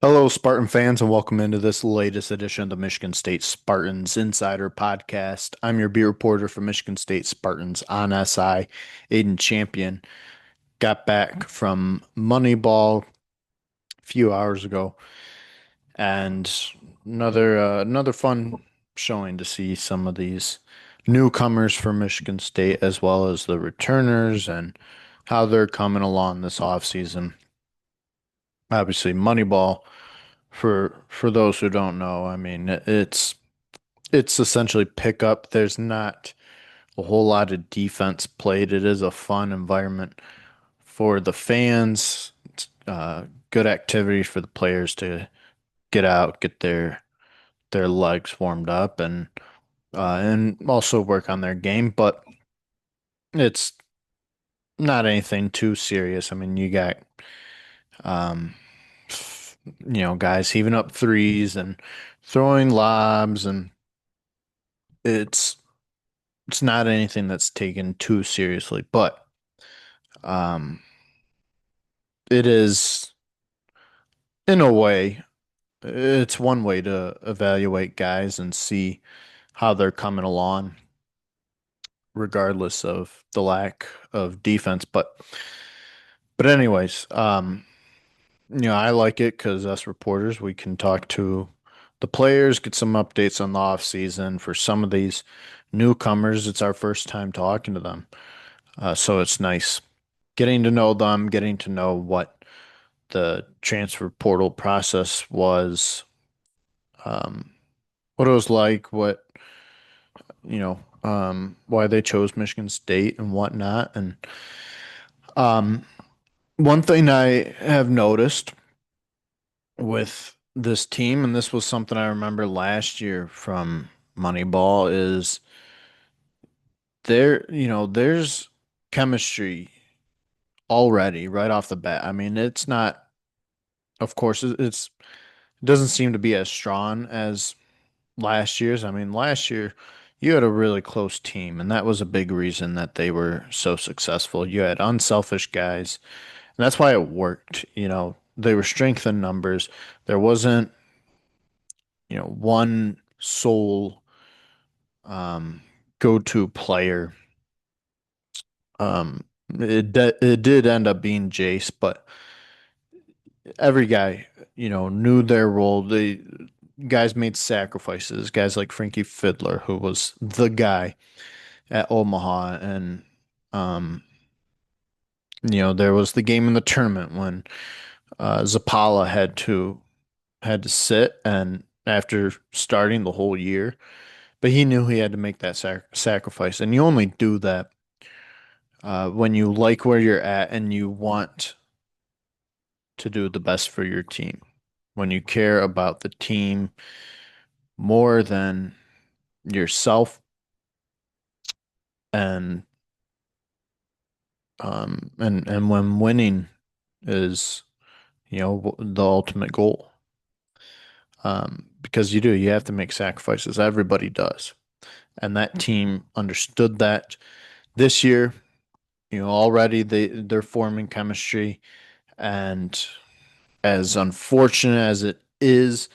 Hello, Spartan fans, and welcome into this latest edition of the Michigan State Spartans Insider Podcast. I'm your beat reporter for Michigan State Spartans on SI, Aidan Champion. Got back from Moneyball a few hours ago, and another fun showing to see some of these newcomers for Michigan State as well as the returners and how they're coming along this offseason. Obviously, Moneyball. For those who don't know, I mean it's essentially pickup. There's not a whole lot of defense played. It is a fun environment for the fans. It's, good activities for the players to get out, get their legs warmed up, and also work on their game. But it's not anything too serious. I mean, you got um, guys heaving up threes and throwing lobs, and it's it's not anything that's taken too seriously, but um, it is in a way, it's one way to evaluate guys and see how they're coming along, regardless of the lack of defense. But anyways, I like it because us reporters we can talk to the players, get some updates on the off season. For some of these newcomers, it's our first time talking to them. So it's nice getting to know them, getting to know what the transfer portal process was, um, what it was like, why they chose Michigan State and whatnot. And um, one thing I have noticed with this team, and this was something I remember last year from Moneyball, is there's chemistry already right off the bat. I mean, it's not, of course, it doesn't seem to be as strong as last year's. I mean, last year you had a really close team, and that was a big reason that they were so successful. You had unselfish guys, and that's why it worked. They were strength in numbers. There wasn't, one sole um, go-to player. It did end up being Jace, but every guy, knew their role. The guys made sacrifices. Guys like Frankie Fiddler, who was the guy at Omaha, and um, there was the game in the tournament when Zapala had to sit and after starting the whole year, but he knew he had to make that sacrifice, and you only do that when you like where you're at and you want to do the best for your team. When you care about the team more than yourself, and and when winning is the ultimate goal. Because you have to make sacrifices. Everybody does. And that team understood that this year, already they're forming chemistry. And as unfortunate as it is,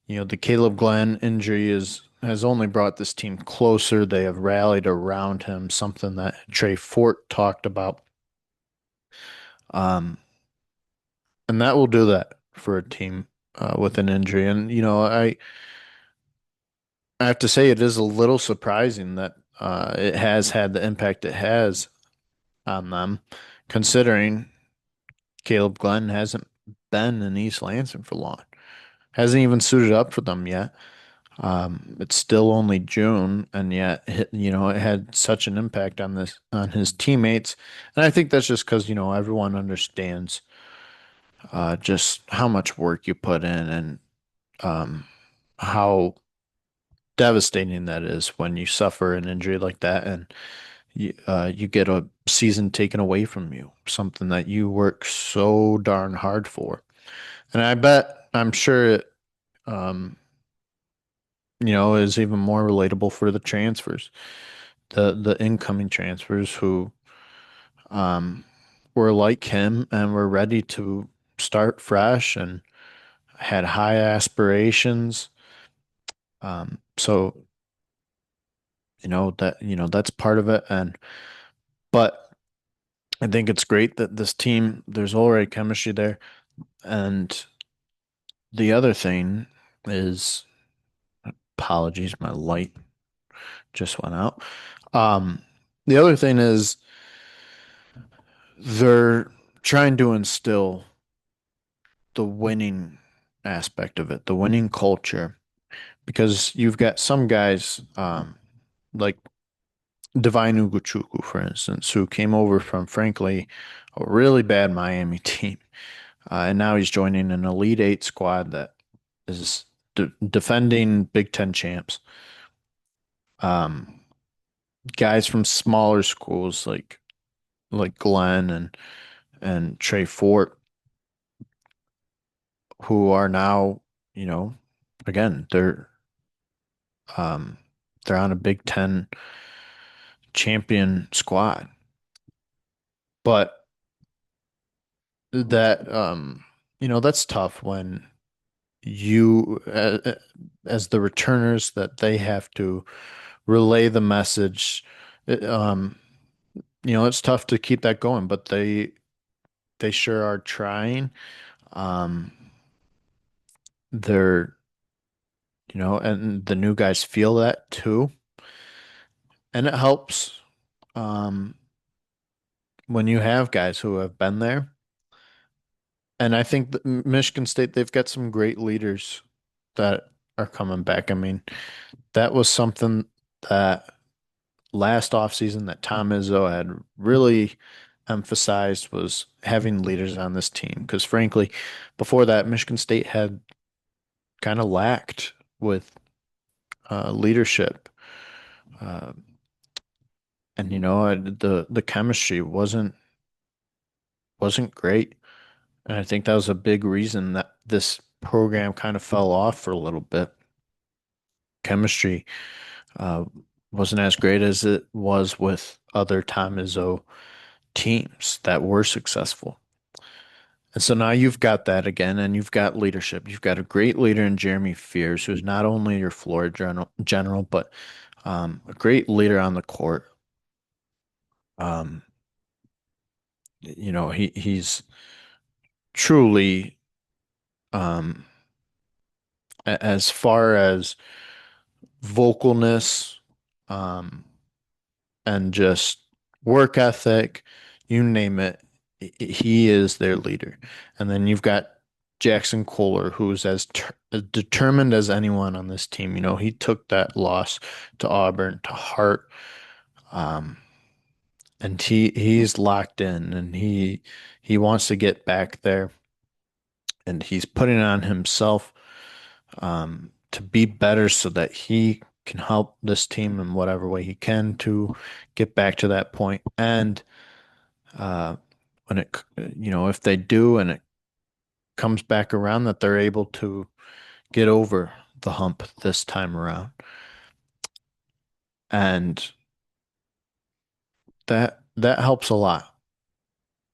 the Caleb Glenn injury has only brought this team closer. They have rallied around him, something that Trey Fort talked about. Um, and that will do that for a team with an injury. And I have to say it is a little surprising that it has had the impact it has on them, considering Caleb Glenn hasn't been in East Lansing for long, hasn't even suited up for them yet. It's still only June, and yet it had such an impact on his teammates, and I think that's just because everyone understands just how much work you put in and um, how devastating that is when you suffer an injury like that and you get a season taken away from you, something that you work so darn hard for. And I'm sure it, um, is even more relatable for the transfers, the incoming transfers who um, were like him and were ready to start fresh and had high aspirations. So that's part of it. But I think it's great that this team, there's already chemistry there. And the other thing is, apologies, my light just went out. Um, the other thing is they're trying to instill the winning aspect of it, the winning culture, because you've got some guys, like Divine Ugochukwu, for instance, who came over from, frankly, a really bad Miami team. And now he's joining an Elite Eight squad that is defending Big Ten champs. Um, Guys from smaller schools like Glenn and Trey Fort, who are now, you know, again, um, they're on a Big Ten champion squad. But that, that's tough when you, as the returners, that they have to relay the message. It, it's tough to keep that going, but they sure are trying. Um, they're, and the new guys feel that too, and it helps um, when you have guys who have been there. And I think that Michigan State, they've got some great leaders that are coming back. I mean, that was something that last offseason that Tom Izzo had really emphasized was having leaders on this team. Because frankly, before that, Michigan State had kind of lacked with leadership. Uh, and the chemistry wasn't great. And I think that was a big reason that this program kind of fell off for a little bit. Chemistry uh, wasn't as great as it was with other Tom Izzo teams that were successful. And so now you've got that again, and you've got leadership. You've got a great leader in Jeremy Fears, who's not only your floor general, but a great leader on the court. Um, he's truly, um, as far as vocalness, um, and just work ethic, you name it, he is their leader. And then you've got Jackson Kohler, who's as determined as anyone on this team. He took that loss to Auburn to heart, um, and he's locked in, and he wants to get back there, and he's putting it on himself to be better so that he can help this team in whatever way he can to get back to that point. And uh, when if they do and it comes back around, that they're able to get over the hump this time around. And that helps a lot.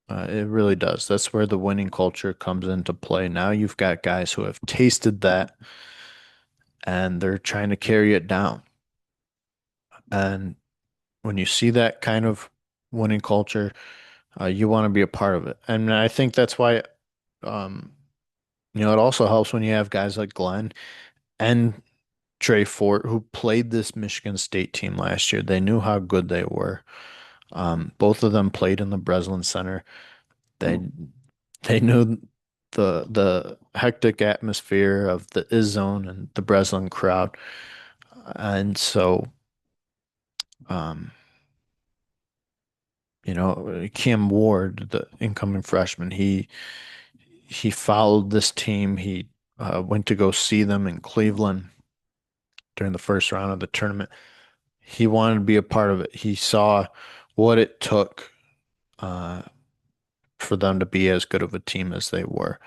It really does. That's where the winning culture comes into play. Now you've got guys who have tasted that and they're trying to carry it down. And when you see that kind of winning culture, you want to be a part of it. And I think that's why, um, it also helps when you have guys like Glenn and Trey Fort who played this Michigan State team last year. They knew how good they were. Both of them played in the Breslin Center. They they knew the hectic atmosphere of the Izzone and the Breslin crowd. And so, um, Kim Ward, the incoming freshman, he followed this team. He went to go see them in Cleveland during the first round of the tournament. He wanted to be a part of it. He saw what it took uh, for them to be as good of a team as they were.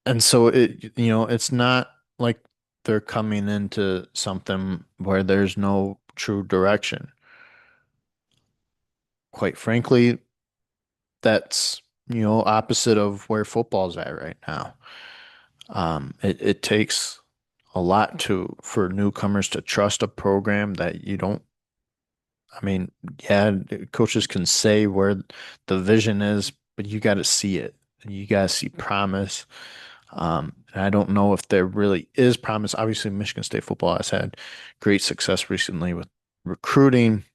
And so it's not like they're coming into something where there's no true direction. Quite frankly, that's opposite of where football's at right now. It takes a lot for newcomers to trust a program that you don't. I mean, yeah, coaches can say where the vision is, but you got to see it. You got to see promise. And I don't know if there really is promise. Obviously, Michigan State football has had great success recently with recruiting,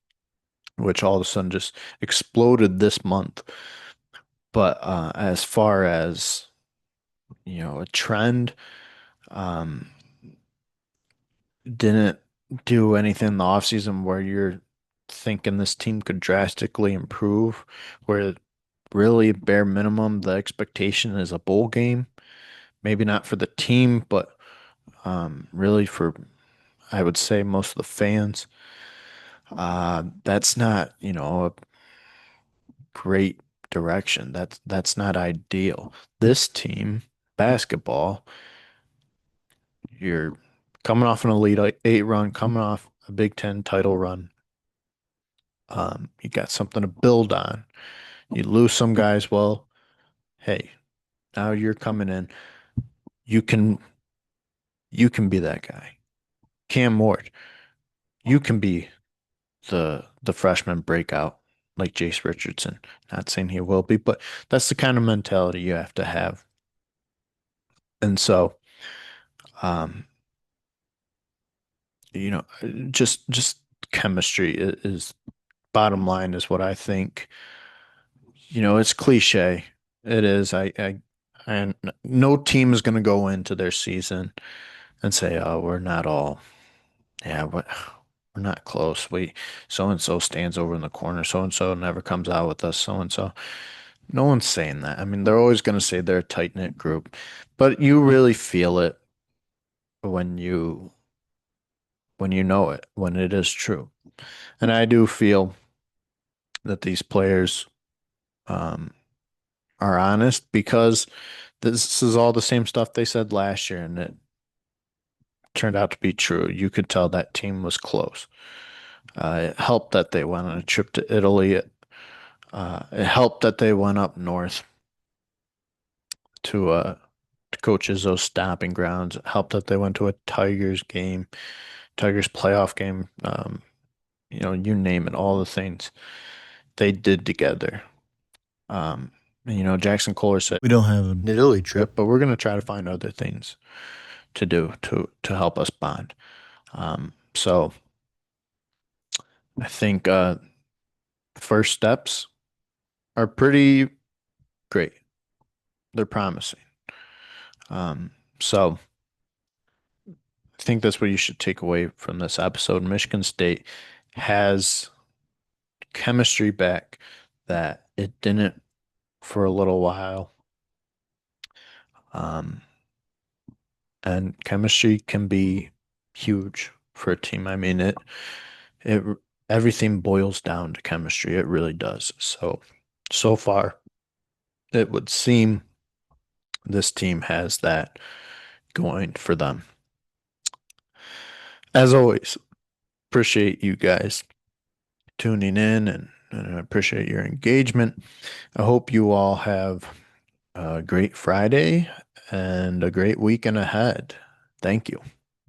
which all of a sudden just exploded this month. But as far as, a trend, um, didn't do anything in the offseason where you're thinking this team could drastically improve, where really bare minimum the expectation is a bowl game. Maybe not for the team, but really for I would say most of the fans. That's not, a great direction. That's not ideal. This team, basketball, you're coming off an Elite Eight run, coming off a Big Ten title run. You got something to build on. You lose some guys, well, hey, now you're coming in. You can you can be that guy. Cam Ward, you can be the freshman breakout like Jace Richardson. Not saying he will be, but that's the kind of mentality you have to have. And so, um, you know, just chemistry is bottom line is what I think. It's cliche. It is. And no team is going to go into their season and say, "Oh, we're not all, yeah, we're not close. We so and so stands over in the corner. So and so never comes out with us. So and so." No one's saying that. I mean, they're always going to say they're a tight-knit group, but you really feel it when you know it, when it is true. And I do feel that these players um, are honest because this is all the same stuff they said last year, and it turned out to be true. You could tell that team was close. It helped that they went on a trip to Italy. It helped that they went up north to coaches those stomping grounds. It helped that they went to a Tigers game, Tigers playoff game. You name it, all the things they did together. And, Jackson Kohler said We don't have an an Italy Yep. trip, but we're going to try to find other things to do to help us bond. So I think first steps are pretty great. They're promising. So I think that's what you should take away from this episode. Michigan State has chemistry back that it didn't for a little while. Um, and chemistry can be huge for a team. I mean, it everything boils down to chemistry. It really does. So far, it would seem this team has that going for them. As always, appreciate you guys tuning in and I appreciate your engagement. I hope you all have a great Friday and a great weekend ahead. Thank you.